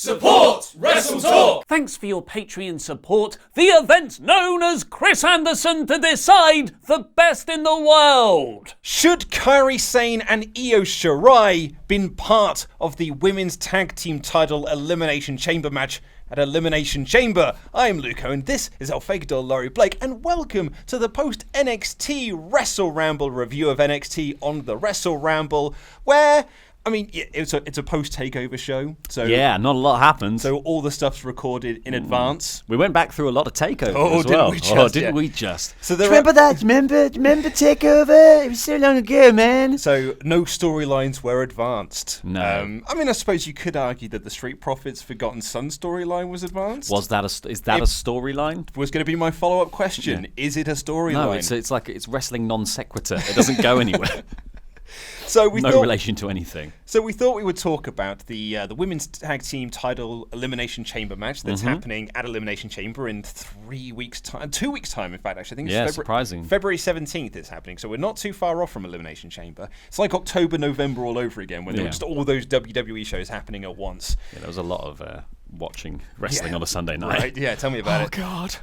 Support WrestleTalk! Thanks for your Patreon support. The event known as Chris Anderson to Decide the Best in the World. Should Kairi Sane and Io Shairi been part of the women's tag team title elimination chamber match at Elimination Chamber? I'm Luco and this is El Fagador Laurie Blake, and welcome to the post NXT WrestleRamble review of NXT on the WrestleRamble, where it's a post-takeover show. So yeah, not a lot happened. So all the stuff's recorded in advance. We went back through a lot of takeovers as well. Didn't we just? So remember that? Remember takeover? It was so long ago, man. So no storylines were advanced. No. I suppose you could argue that the Street Profits Forgotten Son storyline was advanced. Is that a storyline? Was going to be my follow-up question. Yeah. Is it a storyline? No, it's like it's wrestling non sequitur. It doesn't go anywhere. So no relation to anything. So we thought we would talk about the women's tag team title elimination chamber match that's happening at Elimination Chamber in 3 weeks' time, 2 weeks' time. In fact, actually, I think it's surprising. February 17th is happening, so we're not too far off from Elimination Chamber. It's like October, November all over again, when there were just all those WWE shows happening at once. Yeah, there was a lot of watching wrestling on a Sunday night. Right? Yeah, tell me about it. Oh God.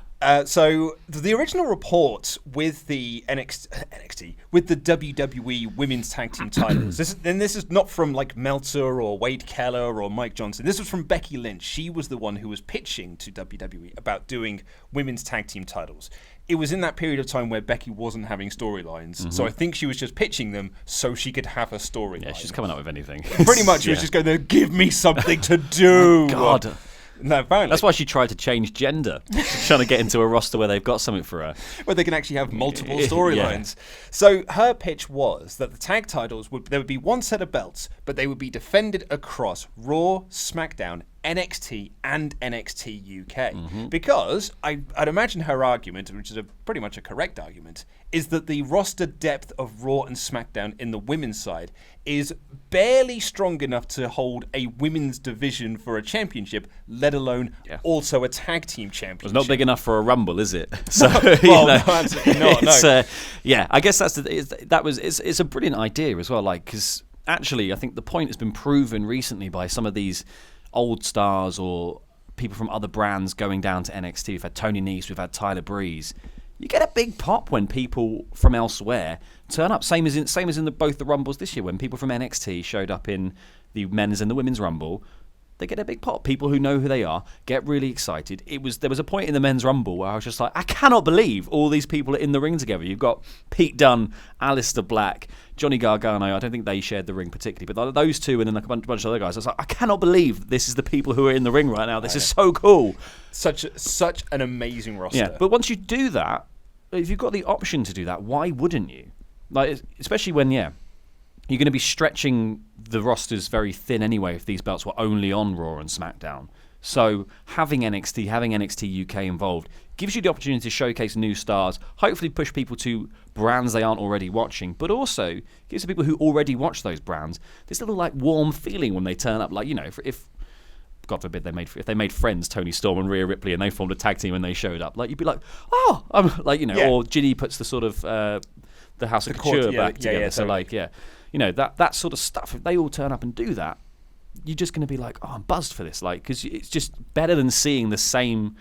So the original report with the NXT with the WWE Women's Tag Team titles. This is not from like Meltzer or Wade Keller or Mike Johnson. This was from Becky Lynch. She was the one who was pitching to WWE about doing women's tag team titles. It was in that period of time where Becky wasn't having storylines, so I think she was just pitching them so she could have a storyline. Yeah, she's coming up with anything. Pretty much, she was just going, give me something to do. Oh, God. No, apparently. That's why she tried to change gender. She's trying to get into a roster where they've got something for her. Where they can actually have multiple storylines. Yeah. So her pitch was that the tag titles, there would be one set of belts, but they would be defended across Raw, SmackDown, NXT and NXT UK. Because I'd imagine her argument, which is pretty much a correct argument, is that the roster depth of Raw and SmackDown in the women's side is barely strong enough to hold a women's division for a championship, let alone also a tag team championship. It's not big enough for a Rumble, is it? So, no, absolutely not. No. I guess it's a brilliant idea as well. Like, because actually, I think the point has been proven recently by some of these old stars or people from other brands going down to NXT. We've had Tony Nese, we've had Tyler Breeze. You get a big pop when people from elsewhere turn up. Same as in both the Rumbles this year, when people from NXT showed up in the men's and the women's Rumble. They get a big pop. People who know who they are get really excited. There was a point in the men's Rumble where I was just like, I cannot believe all these people are in the ring together. You've got Pete Dunne, Aleister Black, Johnny Gargano. I don't think they shared the ring particularly, but those two and then like a bunch of other guys. I was like, I cannot believe this is the people who are in the ring right now. This is so cool. Such an amazing roster. Yeah, but once you do that, if you've got the option to do that, why wouldn't you? Like, especially when you're going to be stretching the rosters very thin anyway if these belts were only on Raw and SmackDown. So having NXT UK involved gives you the opportunity to showcase new stars, hopefully push people to brands they aren't already watching, but also gives the people who already watch those brands this little like warm feeling when they turn up. Like, if God forbid if they made friends, Tony Storm and Rhea Ripley, and they formed a tag team and they showed up, like you'd be like, oh, I'm like, or Ginny puts the sort of the House of Couture back together. Yeah, so totally. That sort of stuff. If they all turn up and do that, you're just going to be like, oh, I'm buzzed for this, like, because it's just better than seeing the same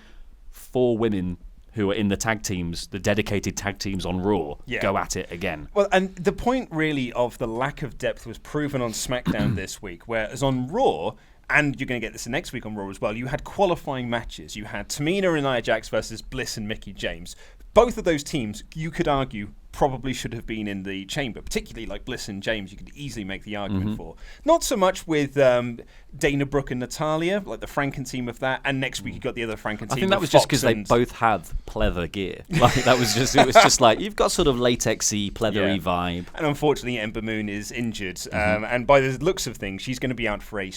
4 women who are in the tag teams, the dedicated tag teams on Raw, go at it again. Well, and the point really of the lack of depth was proven on SmackDown this week, whereas on Raw, and you're going to get this next week on Raw as well, you had qualifying matches. You had Tamina and Nia Jax versus Bliss and Mickie James. Both of those teams, you could argue, probably should have been in the chamber, particularly like Bliss and James, you could easily make the argument for. Not so much with Dana Brooke and Natalia, like the Franken team of that, and next week you got the other Franken team. I think that was just because they both had pleather gear. Like it was just like, you've got sort of latexy, pleathery vibe. And unfortunately, Ember Moon is injured, and by the looks of things, she's going to be out for a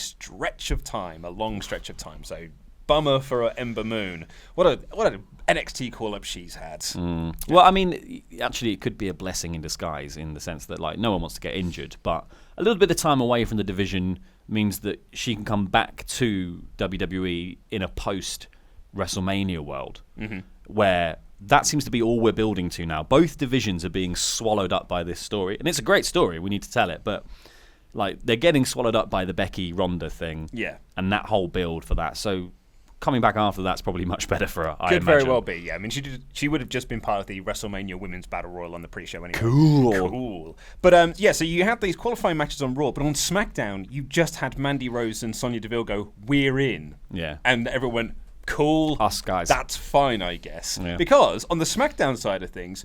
long stretch of time. So bummer for Ember Moon. What a NXT call-up she's had. Well, I mean, actually, it could be a blessing in disguise in the sense that, like, no one wants to get injured, but a little bit of time away from the division means that she can come back to WWE in a post-WrestleMania world, where that seems to be all we're building to now. Both divisions are being swallowed up by this story, and it's a great story. We need to tell it, but Like, they're getting swallowed up by the Becky Ronda thing. Yeah. And that whole build for that. So coming back after that's probably much better for her, I Could imagine. very well be, yeah. I mean, she would have just been part of the WrestleMania Women's Battle Royal on the pre-show anyway. Cool. But, so you had these qualifying matches on Raw, but on SmackDown, you just had Mandy Rose and Sonya Deville go, we're in. Yeah. And everyone went, cool. Us guys. That's fine, I guess. Yeah. Because on the SmackDown side of things,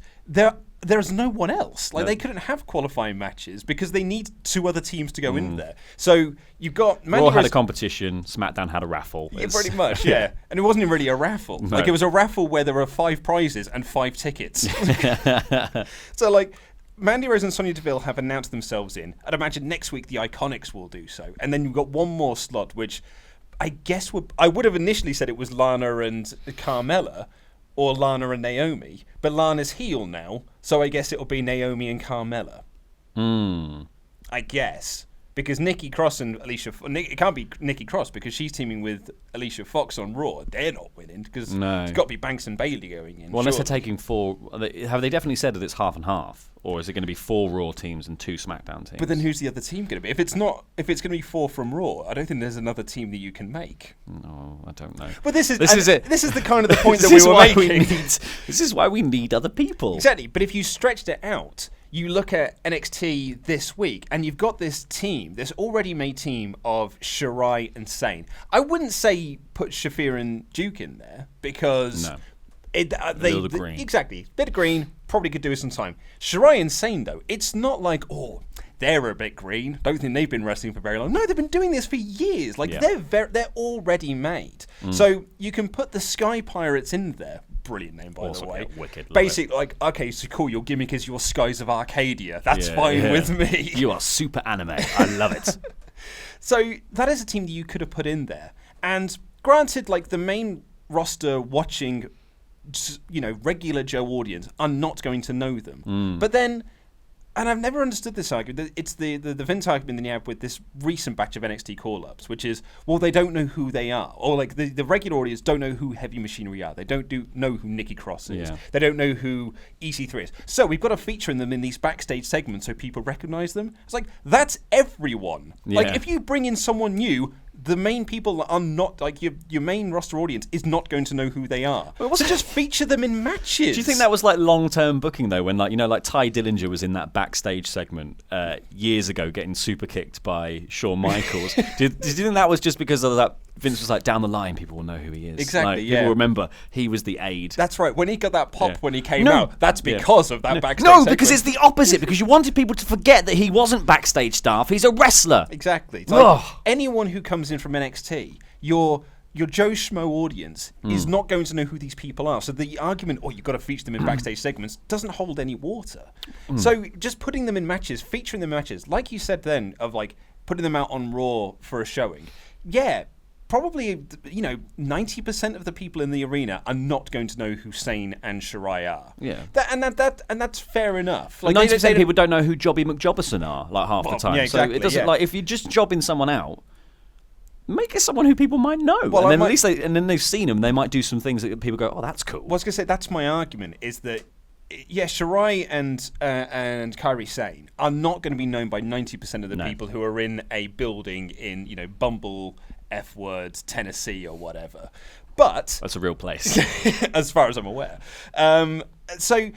there's no one else. Like, they couldn't have qualifying matches because they need 2 other teams to go in there. So you've got Mandy Raw Rose had a competition, SmackDown had a raffle. Yeah, pretty much, yeah. And it wasn't even really a raffle. No. Like, it was a raffle where there were 5 prizes and 5 tickets. So, like, Mandy Rose and Sonya Deville have announced themselves in. I'd imagine next week the Iconics will do so. And then you've got one more slot, which I guess I would have initially said it was Lana and Carmella, or Lana and Naomi, but Lana's heel now, so I guess it'll be Naomi and Carmella. I guess. Because Nikki Cross and it can't be Nikki Cross because she's teaming with Alicia Fox on Raw. They're not winning because it's got to be Banks and Bailey going in. Well, unless they're taking 4, have they definitely said that it's half and half, or is it going to be 4 Raw teams and 2 SmackDown teams? But then who's the other team going to be? If it's going to be 4 from Raw, I don't think there's another team that you can make. No, I don't know. But this is it. This is the kind of the point that we were making. This is why we need other people. Exactly. But if you stretched it out, you look at NXT this week, and you've got this team, this already made team of Shirai and Sane. I wouldn't say put Shafir and Duke in there because green. Exactly, bit of green probably could do with some time. Shirai and Sane though, it's not like they're a bit green. Don't think they've been wrestling for very long. No, they've been doing this for years. Like they're already made. So you can put the Sky Pirates in there. Brilliant name, by the way. Wicked. Basically, like, okay, so cool, your gimmick is your Skies of Arcadia. That's fine with me. You are super anime. I love it. So that is a team that you could have put in there. And granted, like, the main roster watching, regular Joe audience are not going to know them. But then, and I've never understood this argument. It's the Vince argument that you have with this recent batch of NXT call-ups, which is, well, they don't know who they are. Or, like, the regular audience don't know who Heavy Machinery are. They don't know who Nikki Cross is. Yeah. They don't know who EC3 is. So we've got to feature them in these backstage segments so people recognize them. It's like, that's everyone. Yeah. Like, if you bring in someone new, the main people are not, like, your main roster audience is not going to know who they are. Well, so just feature them in matches. Do you think that was like long-term booking though, when like Ty Dillinger was in that backstage segment years ago, getting super kicked by Shawn Michaels? Did you think that was just because of that? Vince was like, down the line, people will know who he is. Exactly. Like, people remember he was the aide. That's right. When he got that pop when he came out, that's because of that backstage. No, because it's the opposite. Because you wanted people to forget that he wasn't backstage staff. He's a wrestler. Exactly. It's like anyone who comes in from NXT, your Joe Schmo audience is not going to know who these people are. So the argument, you've got to feature them in backstage segments, doesn't hold any water. So just putting them in matches, featuring them in matches, like you said then, of like putting them out on Raw for a showing. Yeah, probably 90% of the people in the arena are not going to know who Sane and Shirai are. Yeah, and that's fair enough. Like 90% of people don't know who Jobby McJobberson are. Like half the time. Yeah, exactly, so it doesn't like if you're just jobbing someone out. Make it someone who people might know, and then at least they've seen them. They might do some things that people go, "Oh, that's cool." Well, I was gonna say that's my argument is that Shirai and Kairi Sane are not going to be known by 90% of the people who are in a building in Bumble, F words, Tennessee or whatever. But that's a real place, as far as I'm aware. So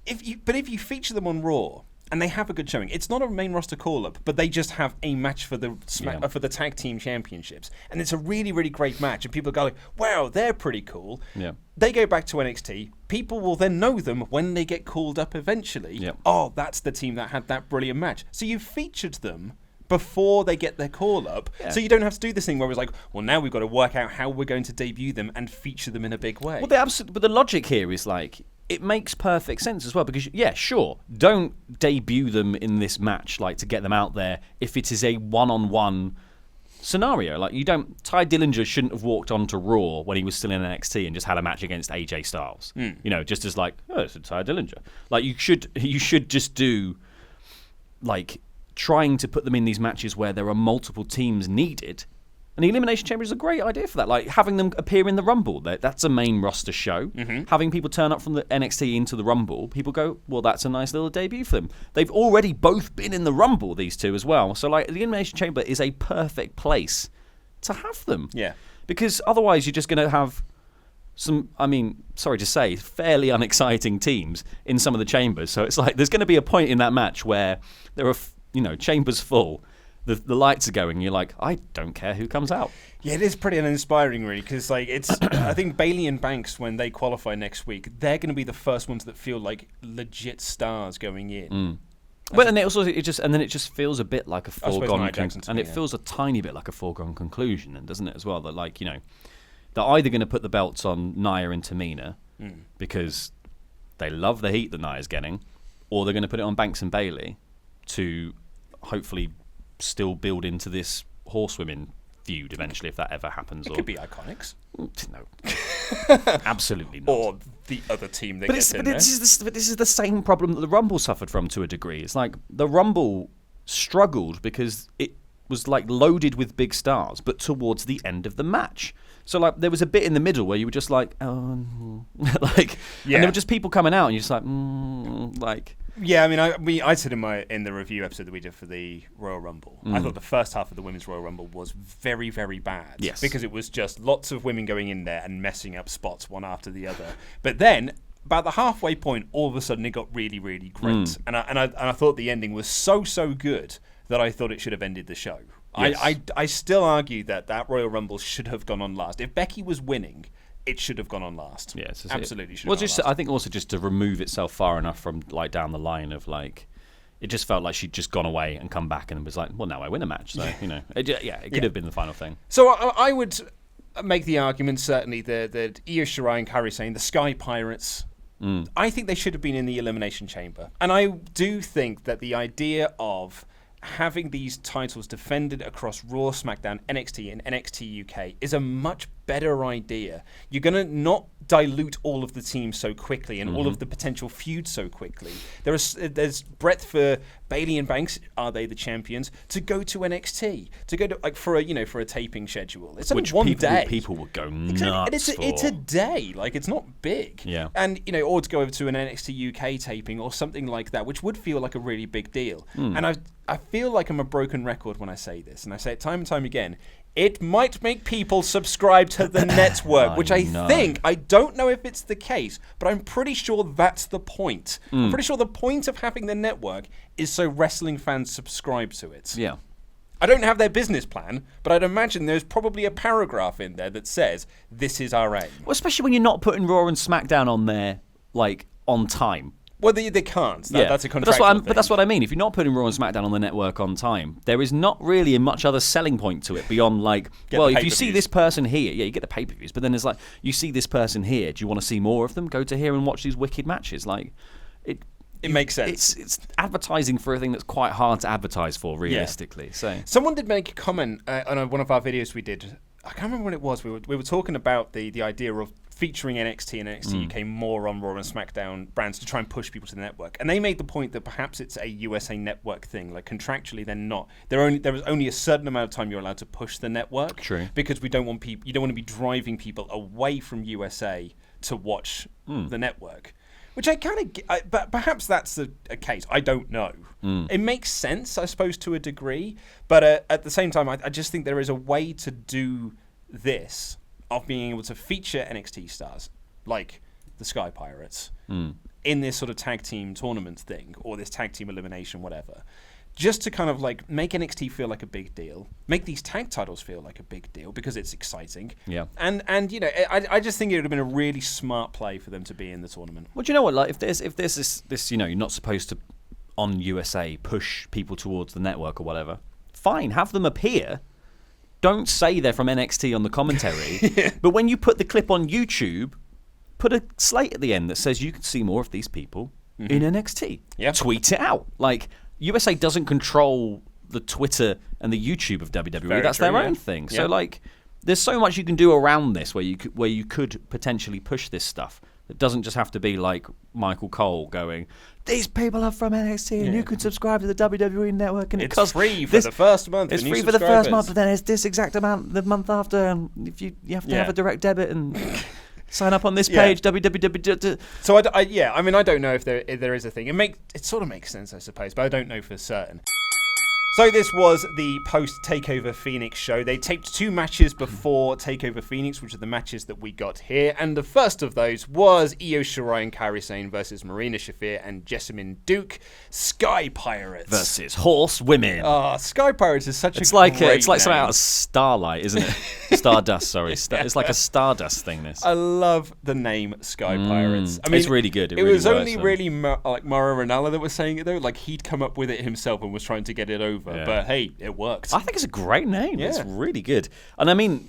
if you feature them on Raw. And they have a good showing. It's not a main roster call-up, but they just have a match for the tag team championships, and it's a really, really great match. And people go, like, "Wow, they're pretty cool." Yeah. They go back to NXT. People will then know them when they get called up eventually. Yeah. Oh, that's the team that had that brilliant match. So you've featured them before they get their call-up, so you don't have to do this thing where it's like, well, now we've got to work out how we're going to debut them and feature them in a big way. Well, but the logic here is like, it makes perfect sense as well because, don't debut them in this match like to get them out there if it is a one-on-one scenario. Like, Ty Dillinger shouldn't have walked onto Raw when he was still in NXT and just had a match against AJ Styles. Just as like, it's a Ty Dillinger. Like, you should just do like trying to put them in these matches where there are multiple teams needed And the Elimination Chamber is a great idea for that. Like, having them appear in the Rumble. That's a main roster show. Mm-hmm. Having people turn up from the NXT into the Rumble, people go, well, that's a nice little debut for them. They've already both been in the Rumble, these two as well. So, like, the Elimination Chamber is a perfect place to have them. Yeah. Because otherwise you're just going to have some, I mean, sorry to say, fairly unexciting teams in some of the chambers. So it's like there's going to be a point in that match where there are, chambers full. The lights are going. You're like, I don't care who comes out. Yeah, it is pretty uninspiring, really, because like I think Bayley and Banks, when they qualify next week, they're going to be the first ones that feel like legit stars going in. Well, and it just feels a bit like a foregone conclusion, it feels a tiny bit like a foregone conclusion, and doesn't it as well? That like they're either going to put the belts on Nia and Tamina because they love the heat that Nia's getting, or they're going to put it on Banks and Bayley to hopefully still build into this horsewomen feud eventually, if that ever happens. It could be Iconics. No, absolutely not. Or the other team that gets in there. This is the same problem that the Rumble suffered from to a degree. It's like the Rumble struggled because it was like loaded with big stars, but towards the end of the match. So like there was a bit in the middle where you were just like, and there were just people coming out, and you're just like, Yeah, I mean, I said in the review episode that we did for the Royal Rumble, I thought the first half of the Women's Royal Rumble was very, very bad. Yes. Because it was just lots of women going in there and messing up spots one after the other. But then, about the halfway point, all of a sudden it got really, really great. And I thought the ending was so good that I thought it should have ended the show. Yes. I still argue that Royal Rumble should have gone on last. If Becky was winning, it should have gone on last. Yes, absolutely should. Well, have gone last. I think also just to remove itself far enough from like down the line of like, it just felt like she'd just gone away and come back and was like, well, now I win a match. So it could have been the final thing. So I would make the argument certainly that Io Shirai and Kairi Sane, the Sky Pirates. I think they should have been in the Elimination Chamber, and I do think that the idea of having these titles defended across Raw, SmackDown, NXT, and NXT UK is a much better idea. You're going to not dilute all of the teams so quickly and all of the potential feuds so quickly. There's breadth for Bayley and Banks, are they the champions, to go to NXT, to go to like for a taping schedule. It's only one day. People would go nuts for. It's a day. Like, it's not big. Yeah. And or to go over to an NXT UK taping or something like that, which would feel like a really big deal. And I feel like I'm a broken record when I say this, and I say it time and time again. It might make people subscribe to the network, which I don't know if it's the case, but I'm pretty sure that's the point. I'm pretty sure the point of having the network is so wrestling fans subscribe to it. Yeah. I don't have their business plan, but I'd imagine there's probably a paragraph in there that says, this is our aim. Well, especially when you're not putting Raw and SmackDown on there, like, on time. Well, they can't. That's a contractual thing. But that's what I mean. If you're not putting Raw and SmackDown on the network on time, there is not really much other selling point to it beyond like, if you see this person here, you get the pay-per-views, but then there's like, you see this person here, do you want to see more of them? Go to here and watch these wicked matches. Like, it makes sense. It's advertising for a thing that's quite hard to advertise for, realistically. Yeah. So someone did make a comment on one of our videos we did. I can't remember what it was. We were talking about the idea of featuring NXT and NXT UK more on Raw and SmackDown brands to try and push people to the network. And they made the point that perhaps it's a USA network thing. Like, contractually, they're not. There was only a certain amount of time you're allowed to push the network. True. Because you don't want to be driving people away from USA to watch the network. Which I kind of, but perhaps that's a case. I don't know. It makes sense, I suppose, to a degree. But at the same time, I just think there is a way to do this, of being able to feature NXT stars like the Sky Pirates in this sort of tag team tournament thing, or this tag team elimination, whatever. Just to kind of like make NXT feel like a big deal, make these tag titles feel like a big deal because it's exciting. Yeah. And I just think it would have been a really smart play for them to be in the tournament. Well, do you know what? Like, if there's this, you're not supposed to on USA push people towards the network or whatever. Fine, have them appear. Don't say they're from NXT on the commentary. But when you put the clip on YouTube, put a slate at the end that says you can see more of these people in NXT. Yeah. Tweet it out. Like, USA doesn't control the Twitter and the YouTube of WWE. That's their own thing. Yeah. So, like, there's so much you can do around this where you could potentially push this stuff. It doesn't just have to be like Michael Cole going, these people are from NXT and you can subscribe to the WWE network and It's it costs free for the first month. It's for new free for the first subscribers. month, but then it's this exact amount the month after, and if you have to have a direct debit and sign up on this page, www. So I don't know if there is a thing. It sort of makes sense, I suppose, but I don't know for certain. So this was the post-TakeOver Phoenix show. They taped 2 matches before TakeOver Phoenix, which are the matches that we got here. And the first of those was Io Shirai and Kairi Sane versus Marina, Shafir and Jessamyn Duke. Sky Pirates versus Horse Women. Sky Pirates is such It's a like great it's like something name. out of Starlight, isn't it? Stardust, sorry. It's like a Stardust thing. This. I love the name Sky Pirates. I mean, it's really good. It It really was works, only though. really like Mauro Ranallo that was saying it though. Like he'd come up with it himself and was trying to get it over. Yeah. But hey, it worked. I think it's a great name. Yeah. It's really good. And I mean,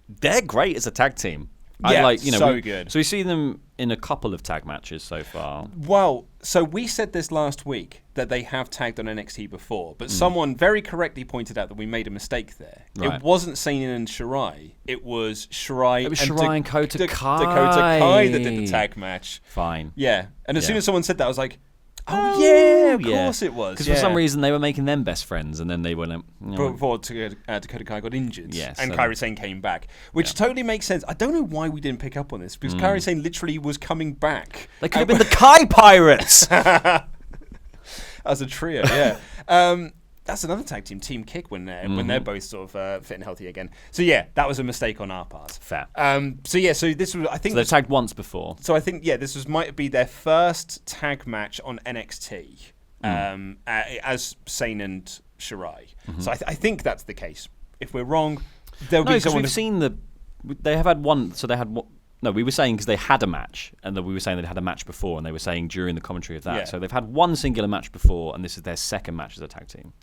they're great as a tag team. Yeah, so good. So we see them in a couple of tag matches so far. Well, so we said this last week that they have tagged on NXT before, but someone very correctly pointed out that we made a mistake there. Right. It wasn't Sane and Shirai. It was Shirai. It was Shirai and Kota Kai. Dakota Kai that did the tag match. Fine. Yeah, and as soon as someone said that, I was like, Oh, yeah, of course it was. Because for some reason they were making them best friends, and then they went. Before Dakota Kai got injured, Yes, and so- Kairi Sane came back, which totally makes sense. I don't know why we didn't pick up on this, because Kairi Sane literally was coming back. They could have been the Kai Pirates. As a trio, yeah. That's another tag team, Team Kick, when they're both sort of fit and healthy again. So yeah, that was a mistake on our part. Fair. So this was, I think. So they've tagged once before. So I think this might be their first tag match on NXT as Sane and Shirai. So I think that's the case. If we're wrong, there'll No, be because someone. we've seen they have had one. So they had one. No, we were saying because they had a match, and then we were saying they'd had a match before, and they were saying during the commentary of that. Yeah. So they've had one singular match before, and this is their second match as a tag team.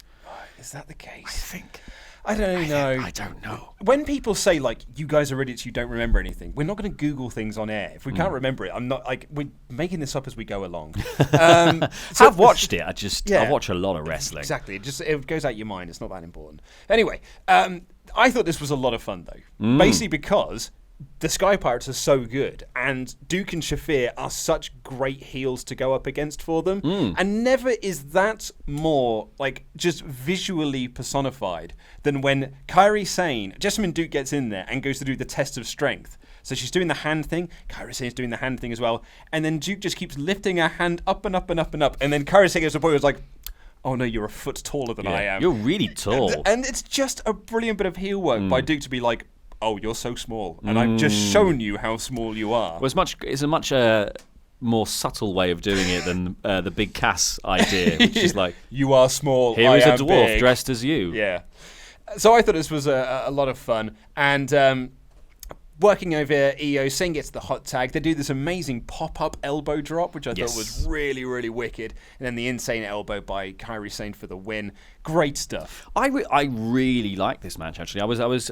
Is that the case? I think. I don't know. I don't know. When people say like you guys are idiots, you don't remember anything, we're not going to Google things on air. If we can't remember it, I'm not like we're making this up as we go along. I've watched it. I watch a lot of wrestling. Exactly. It goes out your mind. It's not that important. Anyway, I thought this was a lot of fun though, basically because the Sky Pirates are so good, and Duke and Shafir are such great heels to go up against for them, and never is that more like just visually personified than when Kairi Sane, Jessamyn Duke gets in there and goes to do the test of strength. So she's doing the hand thing, Kairi Sane's doing the hand thing as well, and then Duke just keeps lifting her hand up and up and up and up, and then Kairi Sane gets to the point where it's like, oh no, you're a foot taller than I am. You're really tall. And it's just a brilliant bit of heel work by Duke to be like, oh, you're so small, and I've just shown you how small you are. Well, it's a much more subtle way of doing it than the Big Cass idea, which is like, you are small, here I is a am dwarf big. dressed as you. Yeah. So I thought this was a lot of fun, and working over Io, Sane gets the hot tag. They do this amazing pop-up elbow drop, which I thought was really, really wicked, and then the insane elbow by Kairi Sane for the win. Great stuff. I really like this match, actually. I was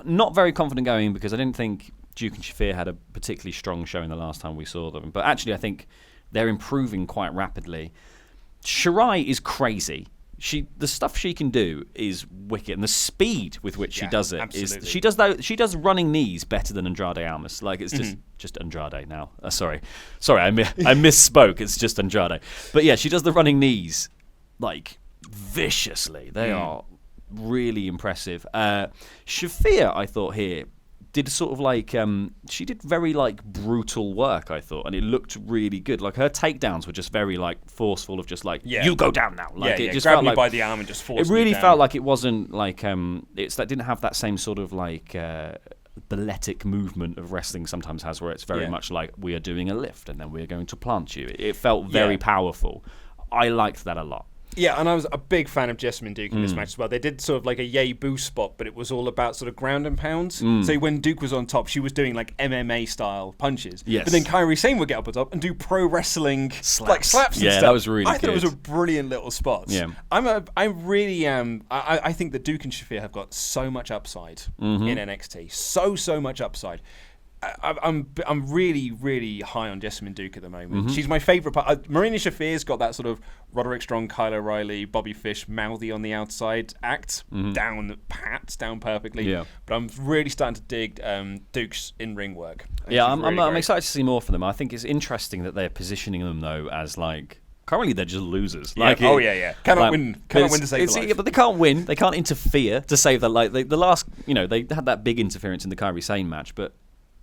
not very confident going because I didn't think Duke and Shafir had a particularly strong showing the last time we saw them. But actually, I think they're improving quite rapidly. Shirai is crazy. The stuff she can do is wicked, and the speed with which she does it absolutely. is she does running knees better than Andrade Almas. Like it's just Andrade now. Sorry, I misspoke. It's just Andrade. But yeah, she does the running knees like viciously. They are really impressive. Shafir, I thought here, did sort of like she did very like brutal work, I thought, and it looked really good. Like her takedowns were just very like forceful of just like you go down now. Like it just grab felt me like by the arm and just force it really me down. felt like it wasn't like it's that didn't have that same sort of like balletic movement of wrestling sometimes has, where it's very much like we are doing a lift and then we're going to plant you. It felt very powerful. I liked that a lot. Yeah, and I was a big fan of Jessamyn Duke in this match as well. They did sort of like a yay boo spot, but it was all about sort of ground and pounds. So when Duke was on top, she was doing like MMA style punches. Yes. But then Kairi Sane would get up on top and do pro wrestling like slaps and Yeah, stuff. that was really I thought it good. was a brilliant little spot. Yeah. I really am. I think that Duke and Shafir have got so much upside in NXT. So much upside. I'm really, really high on Jessamyn Duke at the moment. She's my favourite part. Marina Shafir's got that sort of Roderick Strong, Kyle O'Reilly, Bobby Fish, mouthy on the outside act, down perfectly. Yeah. But I'm really starting to dig Duke's in-ring work. I'm excited to see more from them. I think it's interesting that they're positioning them though as like. Currently, they're just losers. Cannot win to save the life. But they can't win. They can't interfere to save their life. The last, they had that big interference in the Kairi Sane match, but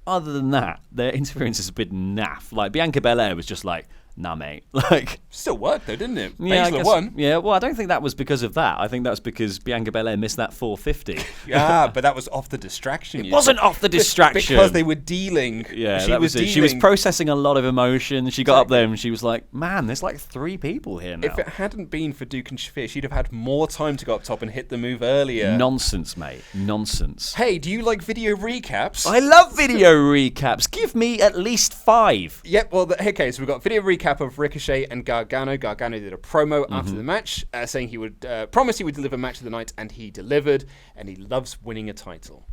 other than that, their interference has been naff. Like Bianca Belair was just like, nah, mate. Like still worked though, didn't it? Yeah, Baszler won. Yeah, well, I don't think that was because of that. I think that was because Bianca Belair missed that 450. Yeah, but that was off the distraction. It wasn't off the distraction because they were dealing. Yeah, she was processing a lot of emotion. She got up there and she was like, "Man, there's like 3 people here now." If it hadn't been for Duke and Shafir, she'd have had more time to go up top and hit the move earlier. Nonsense, mate. Nonsense. Hey, do you like video recaps? I love video recaps. Give me at least 5. Yep. Well, okay. So we've got video recap of Ricochet and Gargano. Gargano did a promo after the match saying he would promise he would deliver match of the night, and he delivered, and he loves winning a title.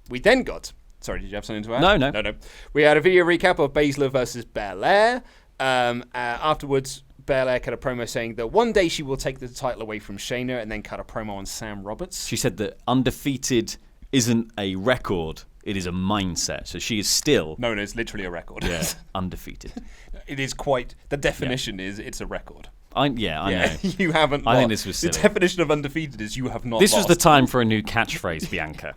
We then got... Sorry, did you have something to add? No. We had a video recap of Baszler versus Belair. Afterwards, Belair cut a promo saying that one day she will take the title away from Shayna, and then cut a promo on Sam Roberts. She said that undefeated isn't a record, it is a mindset. So she is still... No, it's literally a record. Yeah, undefeated. It is quite... The definition is it's a record. I know. You haven't I lost. think this was silly. The definition of undefeated is you have not This lost. was the time for a new catchphrase, Bianca.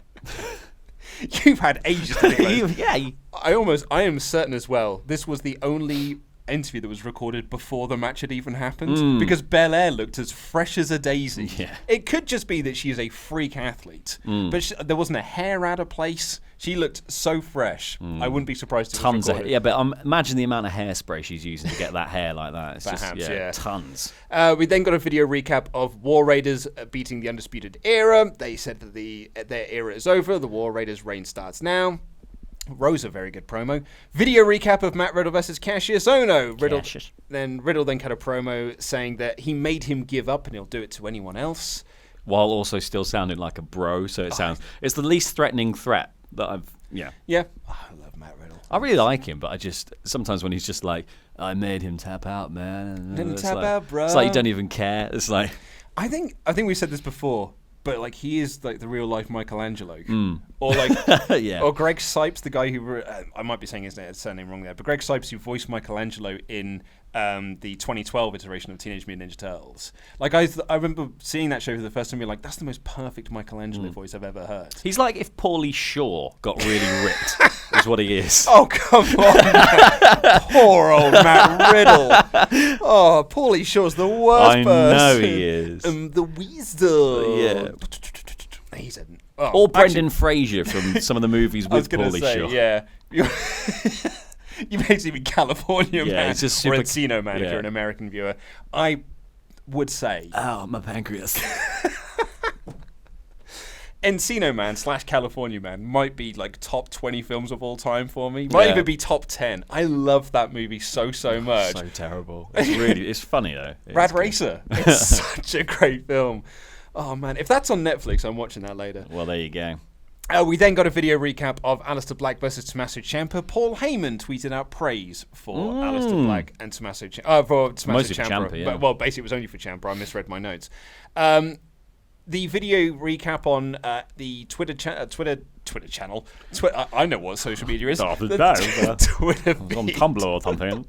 You've had ages to think Yeah. I am certain as well, this was the only interview that was recorded before the match had even happened, because Belair looked as fresh as a daisy. Yeah. It could just be that she is a freak athlete, but there wasn't a hair out of place. She looked so fresh. I wouldn't be surprised if it was recorded. But imagine the amount of hairspray she's using to get that hair like that. It's Perhaps, just, yeah. tons. We then got a video recap of War Raiders beating the Undisputed Era. They said that their era is over. The War Raiders' reign starts now. Rose, a very good promo. Video recap of Matt Riddle versus Cassius Ohno. Riddle then cut a promo saying that he made him give up and he'll do it to anyone else. While also still sounding like a bro, so it's the least threatening threat that I've... Yeah. Oh, I love Matt Riddle. I really like him, but I just... Sometimes when he's just like, I made him tap out, man. Out, bro. It's like you don't even care. It's like... I think we've said this before, but like he is like the real life Michelangelo, or like or Greg Sipes, the guy who I might be saying his surname wrong there, but Greg Sipes, who voiced Michelangelo in the 2012 iteration of Teenage Mutant Ninja Turtles. Like I remember seeing that show for the first time, and being like, that's the most perfect Michelangelo voice I've ever heard. He's like if Paulie Shaw got really ripped, is what he is. Oh come on, poor old Matt Riddle. Oh, Paulie Shaw's the worst I person. know he is. The Weasel. Yeah. He said. Or Brendan Fraser from some of the movies with Paulie Shaw. Yeah. You basically mean California Man it's just or Encino Man if you're an American viewer. I would say... Oh, my pancreas. Encino Man / California Man might be like top 20 films of all time for me. Might even be top 10. I love that movie so much. So terrible. It's funny though. Rad Racer. It's such a great film. Oh man, if that's on Netflix, I'm watching that later. Well, there you go. We then got a video recap of Aleister Black versus Tommaso Ciampa. Paul Heyman tweeted out praise for Aleister Black and Tommaso Ciampa. For Tommaso Ciampa. Yeah. But, well, basically it was only for Ciampa. I misread my notes. The video recap on the Twitter channel. I know what social media is. Twitter feed. on Tumblr or something.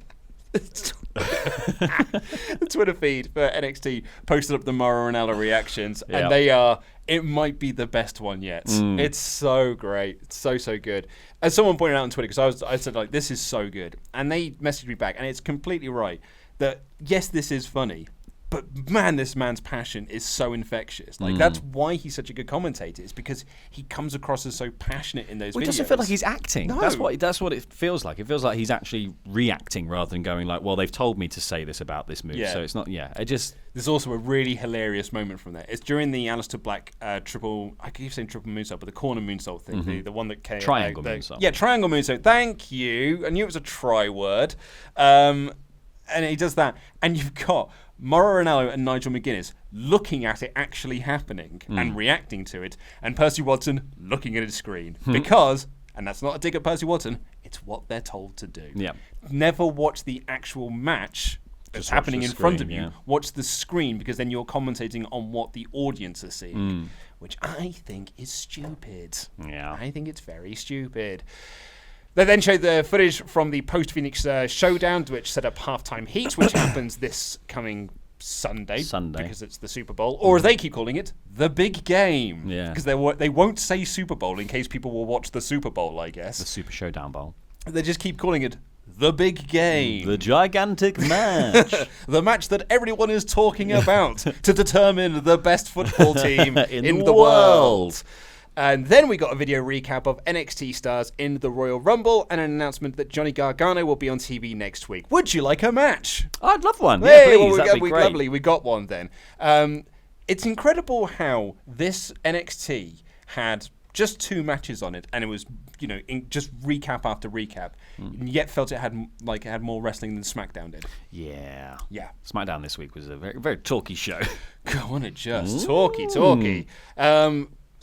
The Twitter feed for NXT posted up the Marina reactions, and they are... It might be the best one yet. It's so great. It's so good. As someone pointed out on Twitter, because I said, like, this is so good. And they messaged me back, and it's completely right, that, yes, this is funny, but, man, this man's passion is so infectious. Like, that's why he's such a good commentator. It's because he comes across as so passionate in those videos. It doesn't feel like he's acting. No. That's what it feels like. It feels like he's actually reacting rather than going like, well, they've told me to say this about this move. Yeah. So it's not, it just... There's also a really hilarious moment from there. It's during the Aleister Black triple... I keep saying triple moonsault, but the corner moonsault thing. The one that came... Triangle moonsault. Yeah, triangle moonsault. Thank you. I knew it was a try word. And he does that. And you've got... Mauro Ranallo and Nigel McGuinness looking at it actually happening and reacting to it, and Percy Watson looking at his screen. Because, and that's not a dig at Percy Watson, It's what they're told to do. Yeah. Never watch the actual match that's Just watch happening the in front of screen, you. yeah. Watch the screen, because then you're commentating on what the audience are seeing, Mm. which I think is stupid. Yeah. I think it's very stupid. They then showed the footage from the post-Phoenix showdown, which set up halftime heat, which happens this coming Sunday, because it's the Super Bowl, or as they keep calling it, the big game. Yeah. Because they won't say Super Bowl in case people will watch the Super Bowl, I guess. The Super Showdown Bowl. They just keep calling it the big game. The gigantic match. The match that everyone is talking about to determine the best football team in the world. And then we got a video recap of NXT stars in the Royal Rumble and an announcement that Johnny Gargano will be on TV next week. Would you like a match? I'd love one. Hey, Yeah, well, please. That'd be great. lovely. We got one then. It's incredible how this NXT had just 2 matches on it, and it was, just recap after recap, and yet felt it had more wrestling than SmackDown did. Yeah. Yeah. SmackDown this week was a very, very talky show. Go on, it just talky.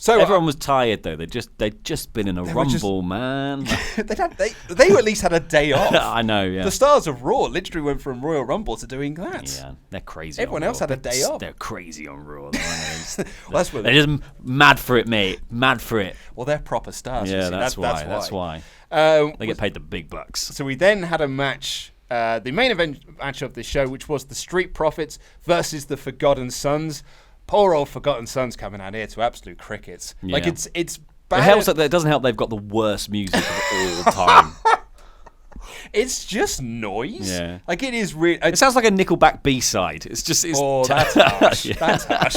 So Everyone was tired though. They'd just been in a rumble, man. they at least had a day off. I know. Yeah. The stars of Raw literally went from Royal Rumble to doing that. Yeah, they're crazy. Everyone on else Raw. had a day off. They're crazy on Raw. Though, aren't they? Well, that's what they're just mad for it, mate. Mad for it. Well, they're proper stars. Yeah, you see. that's why. That's why. They get paid the big bucks. So we then had a match, the main event match of the show, which was the Street Profits versus the Forgotten Sons. Poor old Forgotten Sons coming out here to absolute crickets. Yeah. It's bad. It helps that it doesn't help they've got the worst music of all time. It's just noise. Yeah. Like it is really. It sounds like a Nickelback B-side. It's just. That's harsh. Yeah. That's harsh.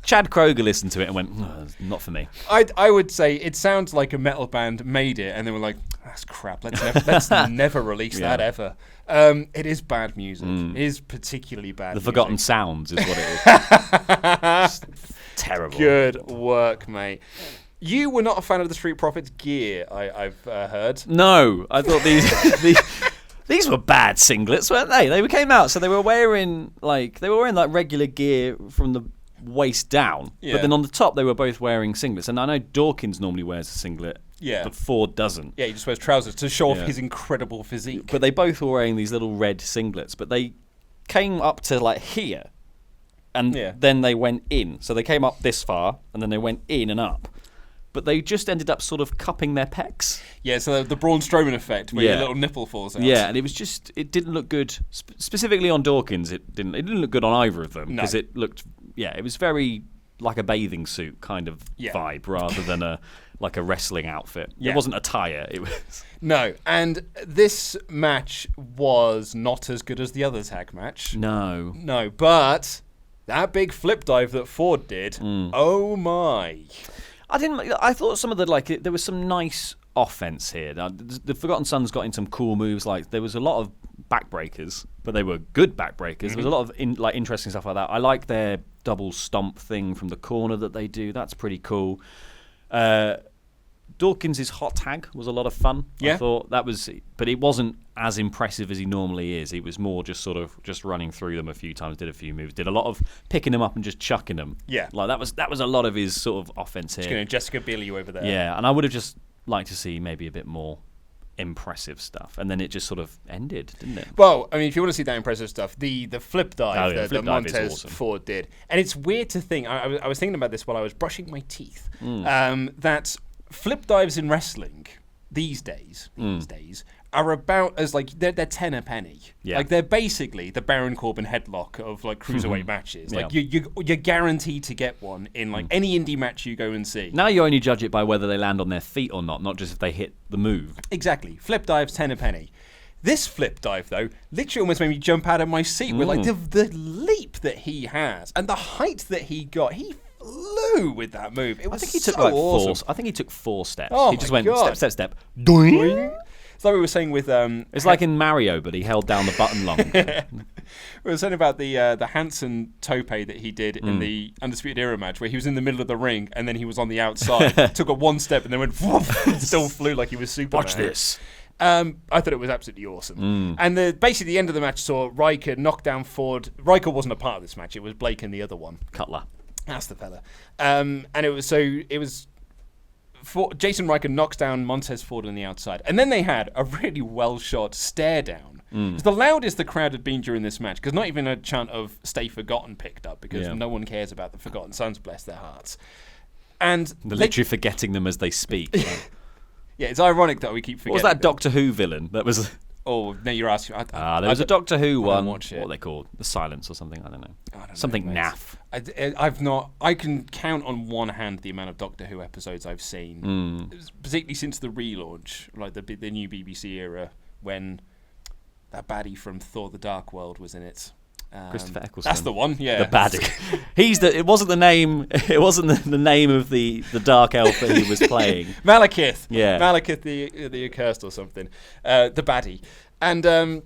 Chad Kroger listened to it and went, "Not for me." I would say it sounds like a metal band made it, and they were like, "That's crap. Let's never release that ever." It is bad music. It is particularly bad. The music. Forgotten Sounds is what it is. Terrible. Good work, mate. You were not a fan of the Street Profits gear, I've heard. No, I thought these were bad singlets, weren't they? They came out, so they were wearing like regular gear from the waist down, Yeah. but then on the top they were both wearing singlets. And I know Dawkins normally wears a singlet, Yeah. but Ford doesn't. Yeah, he just wears trousers to show off Yeah. his incredible physique. But they both were wearing these little red singlets, but they came up to like here, and then they went in. So they came up this far, and then they went in and up. But they just ended up sort of cupping their pecs. Yeah, so the Braun Strowman effect, where your little nipple falls out. Yeah, and it didn't look good. Specifically on Dawkins, it didn't look good on either of them because it looked. Yeah, it was very like a bathing suit kind of vibe rather than a wrestling outfit. Yeah. It wasn't attire. It was No, and this match was not as good as the other tag match. no. No, but that big flip dive that Ford did, oh my. I thought some of the there was some nice offense here. Now, the Forgotten Sons got in some cool moves. Like there was a lot of backbreakers, but they were good backbreakers. There was a lot of interesting stuff like that. I like their double stomp thing from the corner that they do. That's pretty cool. Dawkins' hot tag was a lot of fun. Yeah. I thought that was, but it wasn't as impressive as he normally is. He was more just sort of just running through them a few times, did a few moves, did a lot of picking them up and just chucking them. Yeah. Like that was a lot of his sort of offense here. Just going to Jessica Biel you over there. Yeah, and I would have just liked to see maybe a bit more impressive stuff, and then it just sort of ended, didn't it? Well, I mean, if you want to see that impressive stuff, the flip dive that flip dive is Montez awesome. Ford did, and it's weird to think. I was thinking about this while I was brushing my teeth. That flip dives in wrestling these days are about as like they're 10 a penny. Yeah. Like they're basically the Baron Corbin headlock of like cruiserweight matches. Like Yeah. you're guaranteed to get one in like any indie match you go and see. Now you only judge it by whether they land on their feet or not just if they hit the move. Exactly. Flip dives 10 a penny. This flip dive, though, literally almost made me jump out of my seat with like the leap that he has and the height that he got. He flew with that move. It was I think he took so awesome. I think he took 4 steps. Oh he just my went God. step. Doing. It's like we were saying with It's like in Mario, but he held down the button long. we were saying about the Hansen tope that he did in the Undisputed Era match, where he was in the middle of the ring and then he was on the outside, took a 1 step and then went woof, and still flew like he was Superman. Watch this. I thought it was absolutely awesome. And basically the end of the match saw Riker knock down Ford. Riker wasn't a part of this match. It was Blake and the other one. Cutler. That's the fella. And it was Jason Riker knocks down Montez Ford on the outside. And then they had a really well-shot stare down. It's the loudest the crowd had been during this match, because not even a chant of Stay Forgotten picked up, because no one cares about the Forgotten Sons, bless their hearts. And they're literally forgetting them as they speak. Yeah, it's ironic that we keep forgetting. What was that Doctor Who villain? That was... Oh, no, you're asking. there was a Doctor Who one. Watch it. What are they called? The Silence or something? I don't know. Something naff. I've not. I can count on one hand the amount of Doctor Who episodes I've seen, particularly since the relaunch, like the new BBC era, when that baddie from Thor: The Dark World was in it. Christopher Eccleston. That's the one. Yeah, the baddie. It wasn't the name. It wasn't the name of the dark elf that he was playing. Malekith. Yeah. Malekith the Accursed or something. The baddie. And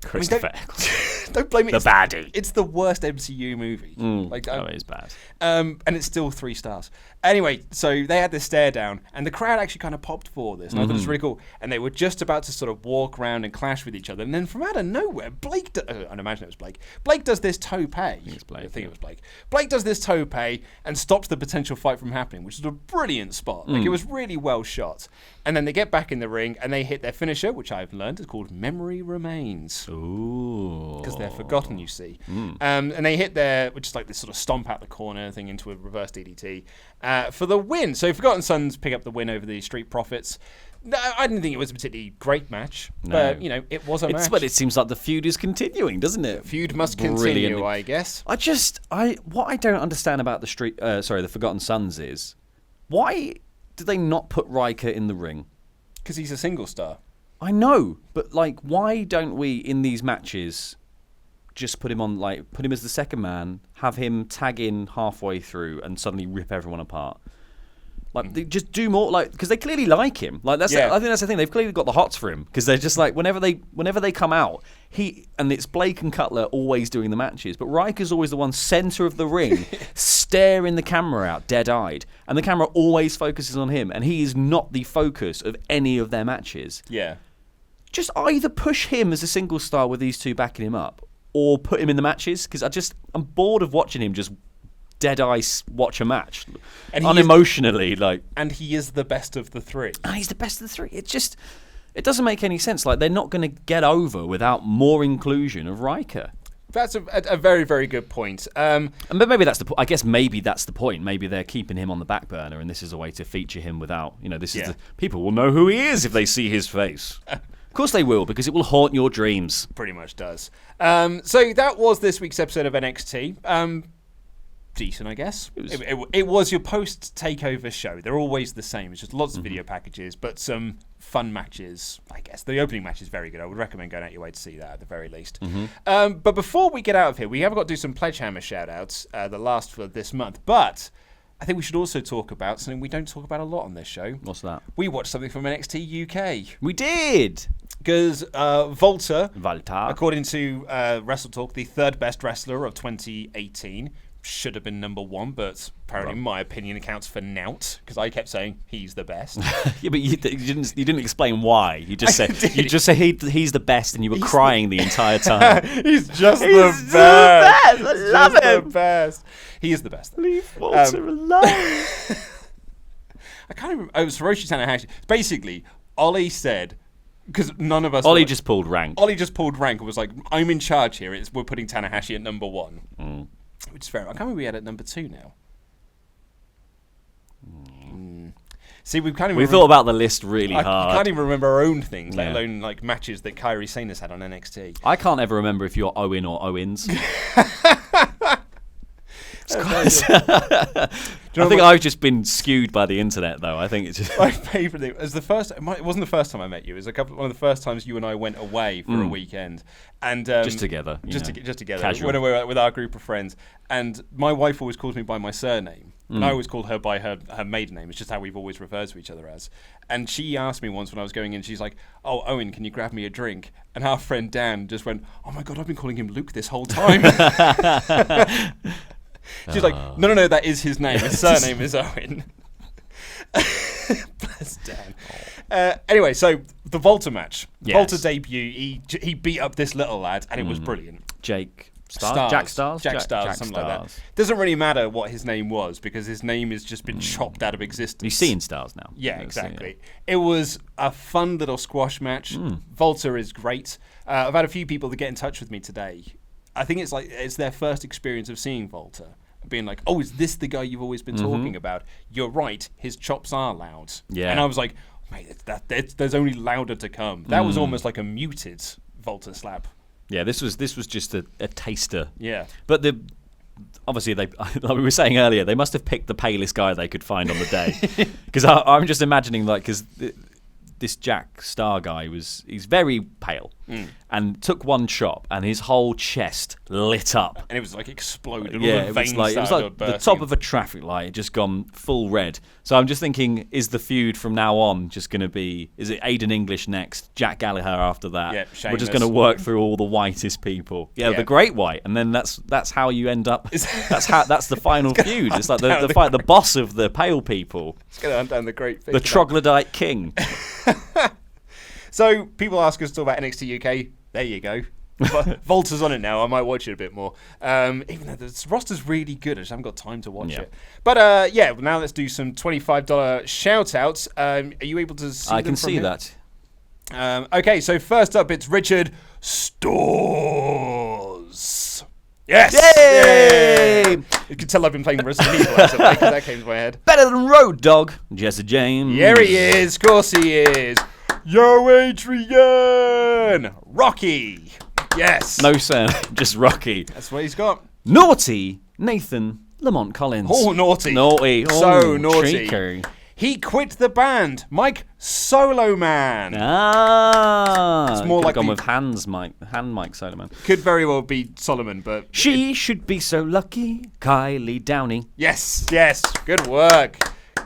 Christopher Eccleston. Don't blame me. The baddie. It's the worst MCU movie. It is bad. And it's still 3 stars. Anyway, so they had this stare down, and the crowd actually kind of popped for this, and I thought it was really cool. And they were just about to sort of walk around and clash with each other, and then from out of nowhere, I'd imagine it was Blake. Blake does this tope. I think it was Blake. Blake does this tope and stops the potential fight from happening, which is a brilliant spot. Like, it was really well shot. And then they get back in the ring, and they hit their finisher, which I've learned is called Memory Remains. Ooh. Because they're forgotten, you see. And they hit their, which is like this sort of stomp out the corner thing into a reverse DDT for the win. So Forgotten Sons pick up the win over the Street Profits. No, I didn't think it was a particularly great match, but it was a match. But it seems like the feud is continuing, doesn't it? Feud must continue, I guess. What I don't understand about the Forgotten Sons is, why did they not put Riker in the ring? Because he's a single star. I know, but like, why don't we in these matches just put him as the second man, have him tag in halfway through, and suddenly rip everyone apart? Like, they just do more, like, because they clearly like him. Like, I think that's the thing. They've clearly got the hots for him, because they're just like, whenever they come out, and it's Blake and Cutler always doing the matches, but Riker's always the one center of the ring, staring the camera out, dead-eyed, and the camera always focuses on him, and he is not the focus of any of their matches. Yeah. Just either push him as a single star with these two backing him up, or put him in the matches, because I'm bored of watching him just dead ice watch a match, and unemotionally, and he is the best of the three. And he's the best of the three. It doesn't make any sense. Like, they're not going to get over without more inclusion of Riker. That's a very, very good point. But maybe that's I guess maybe that's the point. Maybe they're keeping him on the back burner, and this is a way to feature him without, people will know who he is if they see his face. Of course they will, because it will haunt your dreams. Pretty much does. So that was this week's episode of NXT. Decent, I guess. It was your post-takeover show. They're always the same. It's just lots of video packages, but some fun matches, I guess. The opening match is very good. I would recommend going out your way to see that at the very least. But before we get out of here, we have got to do some Pledgehammer shout-outs, the last for this month. But I think we should also talk about something we don't talk about a lot on this show. What's that? We watched something from NXT UK. We did! Because Volta, Volta, according to WrestleTalk, the third best wrestler of 2018, should have been number 1, but apparently my opinion accounts for nought, because I kept saying he's the best. Yeah, but you didn't explain why. You just said he's the best, and you were crying the entire time. He's the best. I love him. The best. He is the best. Leave Walter alone. I can't remember. It was Hiroshi Tanahashi. Basically, Ollie said, because none of us. Ollie just pulled rank. Ollie just pulled rank and was like, "I'm in charge here. We're putting Tanahashi at number 1." Which is fair. I can't remember we had at number 2 now. See, we thought about the list really hard. I can't even remember our own things, let alone like matches that Kairi Sane has had on NXT. I can't ever remember if you're Owen or Owens. I think I've just been skewed by the internet, though. I think it's just my favourite thing. It wasn't the first time I met you. It was one of the first times you and I went away for a weekend, and just together, just together. Casual. Went away with our group of friends, and my wife always calls me by my surname, and I always called her by her maiden name. It's just how we've always referred to each other as. And she asked me once when I was going in, she's like, "Oh, Owen, can you grab me a drink?" And our friend Dan just went, "Oh my God, I've been calling him Luke this whole time." She's like, no, that is his name. His surname is Owen. Bless Dan. Anyway, so the Volta match. Yes. Volta debut. He beat up this little lad, and it was brilliant. Jake Jack Stars? Jack Stars, something like that. Doesn't really matter what his name was because his name has just been chopped out of existence. He's seeing stars now. Yeah, exactly. It was a fun little squash match. Volta is great. I've had a few people that get in touch with me today. I think it's their first experience of seeing Volta. Being like, oh, is this the guy you've always been talking about? You're right, his chops are loud. Yeah. And I was like, mate, there's only louder to come. That was almost like a muted Volta slap. Yeah, this was just a taster. Yeah. But obviously, like we were saying earlier, they must have picked the palest guy they could find on the day. Because I'm just imagining, because this Jack Star guy he's very pale and took one chop and his whole chest lit up. And it was like exploded. Yeah, it was like the top of a traffic light, just gone full red. So I'm just thinking, is the feud from now on just going to be, is it Aiden English next, Jack Gallagher after that? Yeah, we're just going to work through all the whitest people. Yeah, the Great White, and then that's how you end up. That's the final feud. It's like the boss of the pale people. It's going to hunt down the Great Fish. The Troglodyte King. So people ask us to talk about NXT UK. There you go. Volta's on it now. I might watch it a bit more. Even though the roster's really good, I just haven't got time to watch it. But now let's do some $25 shout outs. Are you able to see I them can from see here? that. Okay, so first up, it's Richard Stores. Yes! Yay! Yeah. You can tell I've been playing Resident Evil because that came to my head. Better than Road Dogg, Jessamyn. Here he is. Of course he is. Yo, Adrian! Rocky. Yes. No sir, just Rocky. That's what he's got. Naughty Nathan Lamont Collins. Oh, naughty. Naughty. So Oh, naughty. cheeky. He quit the band. Mike Solo Man. Ah. It's more like gone the- with Hand Mike Solomon. Could very well be Solomon, but... She should be so lucky. Kylie Downey. Yes. Good work.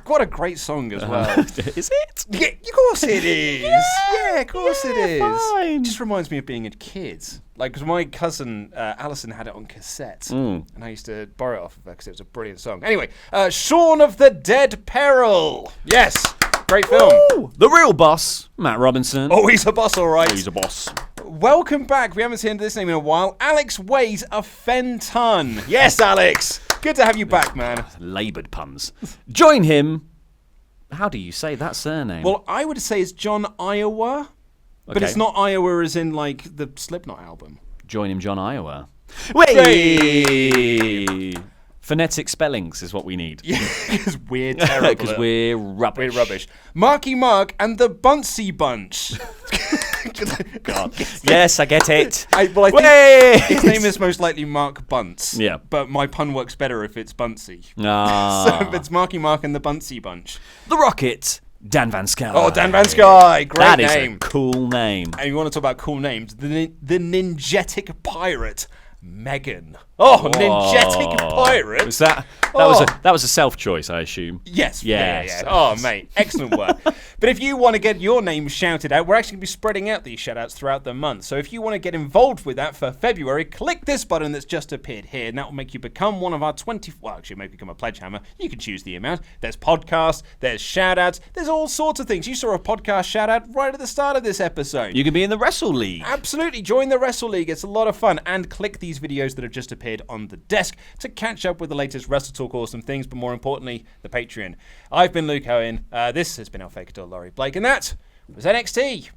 What a great song as well. Is it? Yeah, of course it is. Yeah, of course it is. fine. It just reminds me of being a kid. Like, because my cousin Alison had it on cassette, and I used to borrow it off of her because it was a brilliant song. Anyway, Shaun of the Dead Peril. Yes, great film. Ooh, the real boss, Matt Robinson. Oh, he's a boss, all right. He's a boss. Welcome back. We haven't seen this name in a while. Alex weighs a fen-ton. Yes, Alex. Good to have you back, man. Laboured puns. Join him. How do you say that surname? Well, I would say it's John Iowa, but Okay. it's not Iowa as in, like, the Slipknot album. Join him, John Iowa. Hey! Phonetic spellings is what we need. Yeah, because we're terrible. Because we're rubbish. We're rubbish. Marky Mark and the Buncey Bunch. God. Yes, I get it. I think Wait! his name is most likely Mark Bunce. Yeah. But my pun works better if it's Buncey. Ah. So it's Marky Mark and the Buncey Bunch. The Rocket, Dan Van Sky. Oh, Dan Van Sky. Great That is name. a cool name. And you want to talk about cool names? The Ninjetic Pirate, Megan. Oh, Ninjetic Pirate. Was that was a self-choice, I assume. Yes. Yes. Yeah. Oh, mate. Excellent work. But if you want to get your name shouted out, we're actually going to be spreading out these shout-outs throughout the month. So if you want to get involved with that for February, click this button that's just appeared here, and that will make you become one of our 20... Well, actually, make you become a pledge hammer. You can choose the amount. There's podcasts, there's shout-outs, there's all sorts of things. You saw a podcast shout-out right at the start of this episode. You can be in the Wrestle League. Absolutely. Join the Wrestle League. It's a lot of fun. And click these videos that have just appeared on the desk to catch up with the latest WrestleTalk awesome things, but more importantly, the Patreon. I've been Luke Owen. This has been our Faker Laurie Blake, and that was NXT.